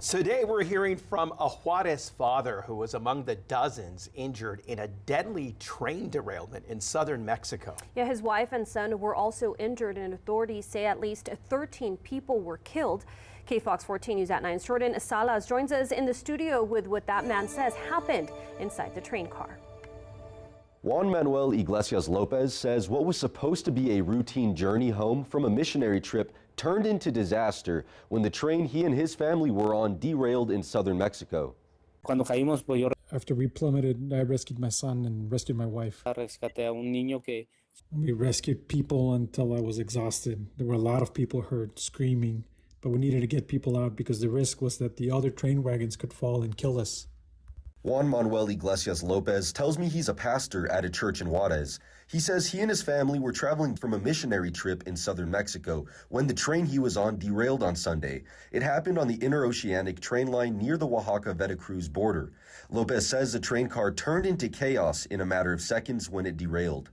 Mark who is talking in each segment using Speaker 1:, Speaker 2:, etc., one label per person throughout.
Speaker 1: Today we're hearing from a Juarez father who was among the dozens injured in a deadly train derailment in southern Mexico.
Speaker 2: Yeah, his wife and son were also injured, and authorities say at least 13 people were killed. KFOX 14 News at 9's Jordan Salas joins us in the studio with what that man says happened inside the train car.
Speaker 3: Juan Manuel Iglesias Lopez says what was supposed to be a routine journey home from a missionary trip turned into disaster when the train he and his family were on derailed in southern Mexico.
Speaker 4: After we plummeted, I rescued my son and rescued my wife. We rescued people until I was exhausted. There were a lot of people hurt, screaming, but we needed to get people out because the risk was that the other train wagons could fall and kill us.
Speaker 3: Juan Manuel Iglesias Lopez tells me he's a pastor at a church in Juarez. He says he and his family were traveling from a missionary trip in southern Mexico when the train he was on derailed on Sunday. It happened on the Interoceanic Train line near the Oaxaca-Veracruz border. Lopez says the train car turned into chaos in a matter of seconds when it derailed.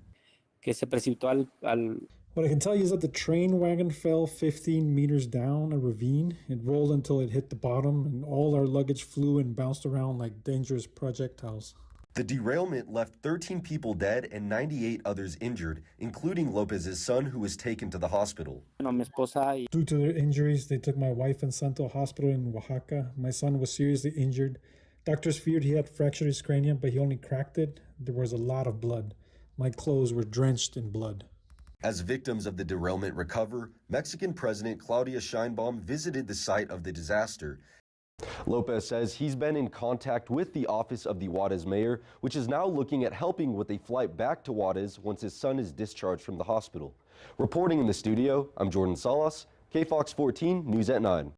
Speaker 4: What I can tell you is that the train wagon fell 15 meters down a ravine. It rolled until it hit the bottom, and all our luggage flew and bounced around like dangerous projectiles.
Speaker 3: The derailment left 13 people dead and 98 others injured, including Lopez's son, who was taken to the hospital.
Speaker 4: Due to their injuries, they took my wife and son to a hospital in Oaxaca. My son was seriously injured. Doctors feared he had fractured his cranium, but he only cracked it. There was a lot of blood. My clothes were drenched in blood.
Speaker 3: As victims of the derailment recover, Mexican President Claudia Sheinbaum visited the site of the disaster. Lopez says he's been in contact with the office of the Juarez mayor, which is now looking at helping with a flight back to Juarez once his son is discharged from the hospital. Reporting in the studio, I'm Jordan Salas, KFOX 14 News at 9.